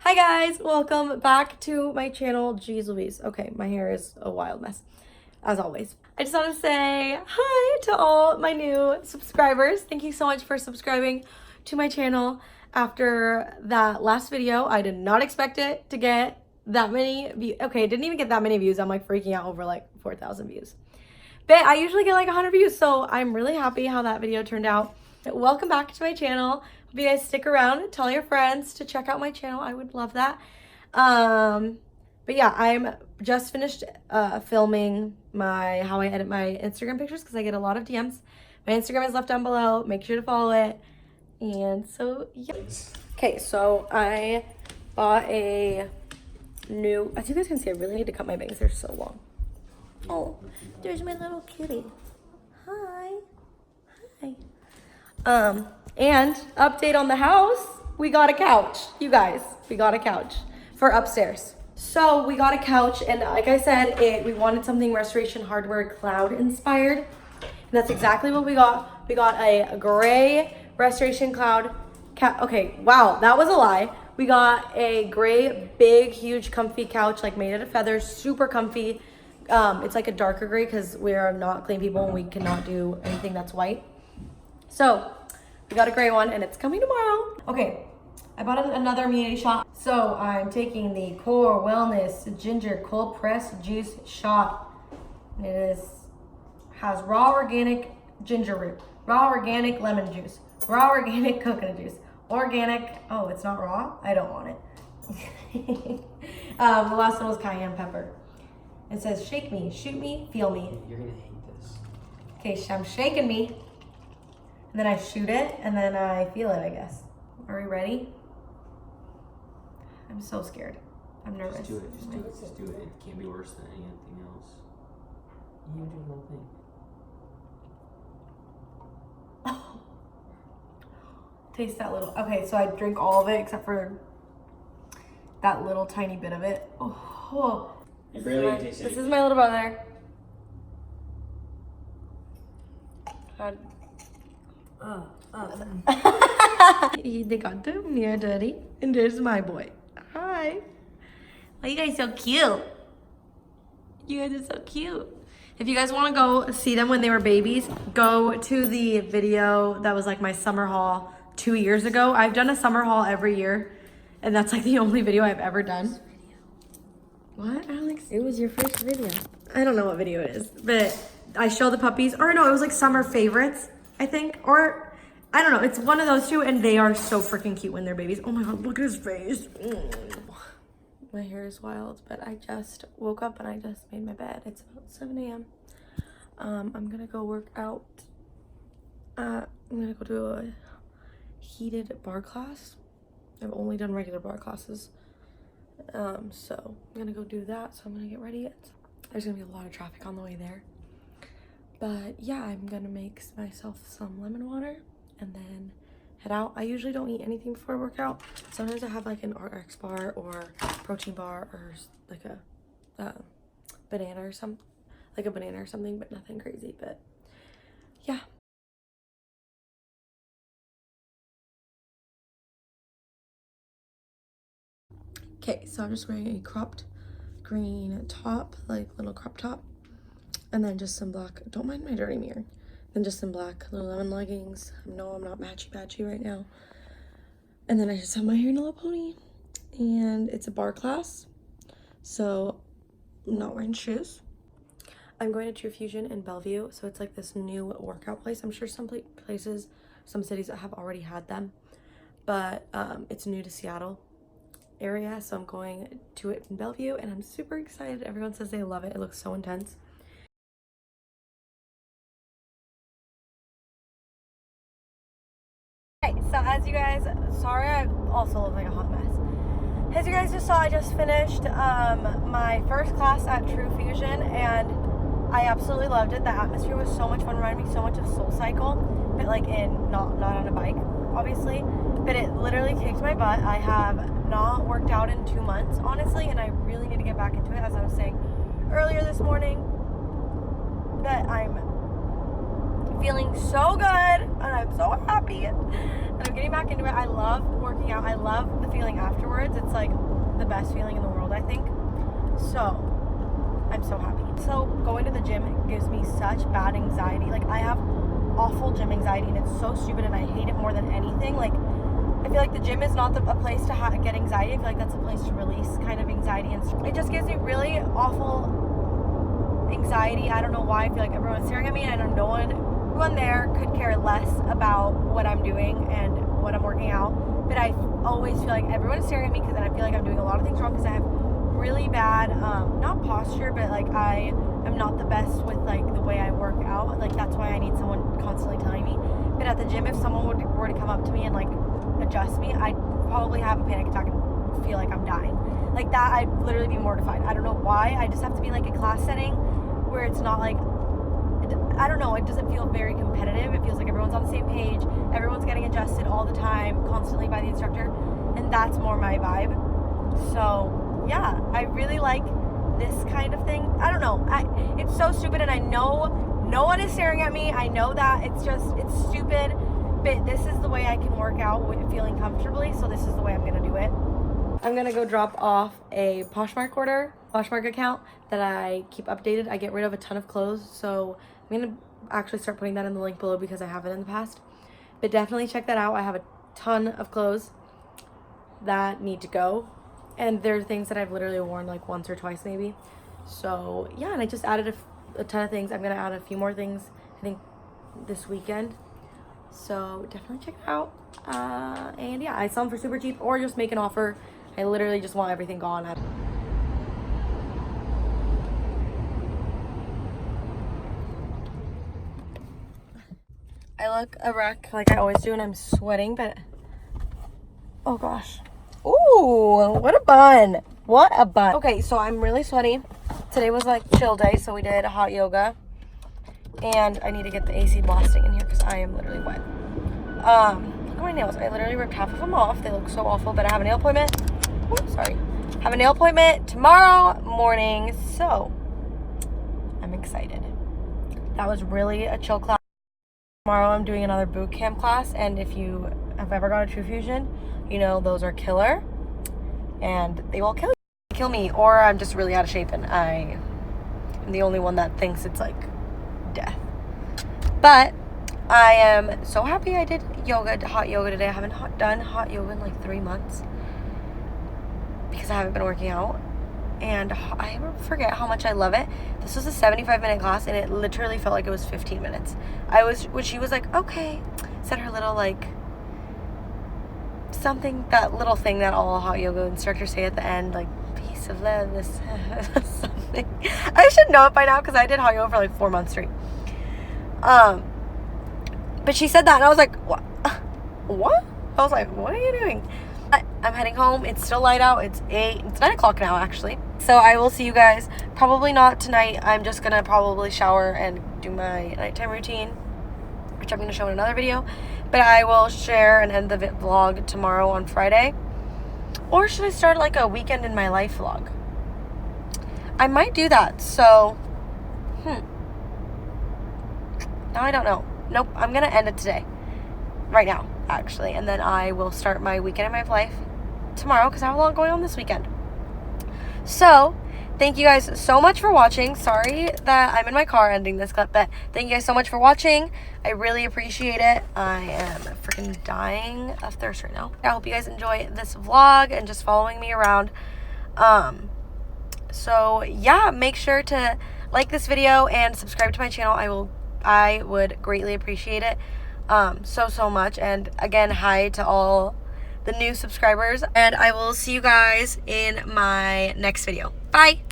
Hi guys, welcome back to my channel. Jeez Louise. Okay, my hair is a wild mess, as always. I just want to say hi to all my new subscribers. Thank you so much for subscribing to my channel. After that last video, I did not expect it to get that many views. Okay, it didn't even get that many views. I'm like freaking out over like 4,000 views. But I usually get like 100 views, so I'm really happy how that video turned out. Welcome back to my channel. Hope you guys stick around and tell your friends to check out my channel. I would love that. But yeah, I'm just finished filming how I edit my Instagram pictures because I get a lot of DMs. My Instagram is left down below. Make sure to follow it. And so, yeah. Okay, so I bought a new, as you guys can see, I really need to cut my bangs. They're so long. Oh, there's my little kitty. Hi. Hi. And update on the house, we got a couch. You guys, we got a couch for upstairs. So we got a couch, and like I said, we wanted something Restoration Hardware cloud inspired. And that's exactly what we got. We got a gray Restoration Cloud okay, wow, that was a lie. We got a gray, big, huge, comfy couch, like made out of feathers, super comfy. It's like a darker gray because we are not clean people and we cannot do anything that's white. So we got a gray one and it's coming tomorrow. Okay, I bought another immunity shot. So I'm taking the Core Wellness Ginger Cold Pressed Juice Shot. It has raw organic ginger root, raw organic lemon juice, raw organic coconut juice, organic, oh, it's not raw? I don't want it. The last one was cayenne pepper. It says, shake me, shoot me, feel me. You're gonna hate this. Okay, so I'm shaking me. And then I shoot it, and then I feel it, I guess. Are we ready? I'm so scared. I'm nervous. Just do it, just do it, just do it. It can't be worse than anything else. You do the whole thing. Oh. Taste that little, okay, so I drink all of it except for that little tiny bit of it. Oh. You barely taste it. This is my little brother. They got the mirror dirty, and there's my boy. Hi. Why are you guys so cute? You guys are so cute. If you guys want to go see them when they were babies, go to the video that was like my summer haul 2 years ago. I've done a summer haul every year, and that's like the only video I've ever done. What, Alex? It was your first video. I don't know what video it is, but I show the puppies, or no, it was like summer favorites, I think, or I don't know. It's one of those two, and they are so freaking cute when they're babies. Oh my God, look at his face. My hair is wild, but I just woke up and I just made my bed. It's about 7 a.m. I'm gonna go work out. I'm gonna go do a heated bar class. I've only done regular bar classes. So I'm gonna go do that. So I'm gonna get ready. There's gonna be a lot of traffic on the way there. But yeah, I'm gonna make myself some lemon water and then head out. I usually don't eat anything before I work out. Sometimes I have like an RX bar or protein bar or like a banana or something, like a banana or something, but nothing crazy. But yeah. Okay, so I'm just wearing a cropped green top, like little crop top, and then just some black, don't mind my dirty mirror, then just some black Lululemon leggings. No, I'm not matchy right now. And then I just have my hair in a little pony, and it's a bar class, so I'm not wearing shoes. I'm going to True Fusion in Bellevue, so it's like this new workout place. I'm sure some places, some cities have already had them, but it's new to Seattle area, so I'm going to it in Bellevue and I'm super excited. Everyone says they love it. It looks so intense. Okay, so as you guys, sorry I also look like a hot mess. As you guys just saw, I just finished my first class at True Fusion and I absolutely loved it. The atmosphere was so much fun, reminded me so much of Soul Cycle, but like not on a bike, obviously, but it literally kicked my butt. I have not worked out in 2 months, honestly, and I really need to get back into it, as I was saying earlier this morning, that I'm feeling so good, and I'm so happy. And I'm getting back into it. I love working out. I love the feeling afterwards. It's like the best feeling in the world, I think. So I'm so happy. So going to the gym gives me such bad anxiety. Like, I have awful gym anxiety, and it's so stupid, and I hate it more than anything. Like, I feel like the gym is not a place to get anxiety. I feel like that's a place to release kind of anxiety, and it just gives me really awful anxiety. I don't know why. I feel like everyone's staring at me, and I know no one there could care less about what I'm doing and what I'm working out. But I always feel like everyone's staring at me, because then I feel like I'm doing a lot of things wrong, because I have really bad not posture, but like I am not the best with like the way I work out. Like, that's why I need someone constantly telling me. But at the gym, if someone were to come up to me and like adjust me, I'd probably have a panic attack and feel like I'm dying. Like that, I'd literally be mortified. I don't know why. I just have to be like a class setting where it's not like, I don't know, it doesn't feel very competitive. It feels like everyone's on the same page, everyone's getting adjusted all the time, constantly by the instructor, and that's more my vibe. So yeah, I really like this kind of thing. I don't know, it's so stupid, and I know no one is staring at me. I know that it's stupid, but this is the way I can work out feeling comfortably, so this is the way I'm gonna do it. I'm gonna go drop off a Poshmark account that I keep updated. I get rid of a ton of clothes, so I'm gonna actually start putting that in the link below, because I haven't in the past. But definitely check that out. I have a ton of clothes that need to go, and there are things that I've literally worn like once or twice maybe. So yeah, and I just added a ton of things. I'm gonna add a few more things, I think, this weekend. So definitely check it out. And yeah, I sell them for super cheap, or just make an offer. I literally just want everything gone. I look a wreck like I always do, and I'm sweating, but oh gosh. Ooh, what a bun. What a bun. Okay, so I'm really sweaty. Today was like chill day, so we did hot yoga. And I need to get the AC blasting in here, because I am literally wet. Look at my nails. I literally ripped half of them off. They look so awful, but I have a nail appointment. Oops, sorry. Have a nail appointment tomorrow morning, so I'm excited. That was really a chill class. Tomorrow I'm doing another boot camp class, and if you have ever gone to True Fusion, you know those are killer, and they will kill me, or I'm just really out of shape, and I am the only one that thinks it's like death. But I am so happy I did hot yoga today. I haven't done hot yoga in like 3 months, because I haven't been working out, and I forget how much I love it. This was a 75-minute class, and it literally felt like it was 15 minutes. When she was like, okay, said her little like something, that little thing that all hot yoga instructors say at the end, like peace of love, this something. I should know it by now, because I did hot yoga for like 4 months straight. But she said that, and I was like, what? What? I was like, what are you doing? I'm heading home. It's still light out. It's 9 o'clock now, actually. So I will see you guys. Probably not tonight. I'm just gonna probably shower and do my nighttime routine, which I'm gonna show in another video. But I will share and end the vlog tomorrow on Friday. Or should I start like a weekend in my life vlog? I might do that. So, now I don't know. Nope, I'm gonna end it today. Right now, actually. And then I will start my weekend in my life tomorrow, because I have a lot going on this weekend. So, thank you guys so much for watching. Sorry that I'm in my car ending this clip, but thank you guys so much for watching. I really appreciate it. I am freaking dying of thirst right now. I hope you guys enjoy this vlog and just following me around. So yeah, make sure to like this video and subscribe to my channel. I would greatly appreciate it so much. And again, hi to all the new subscribers, and I will see you guys in my next video. Bye.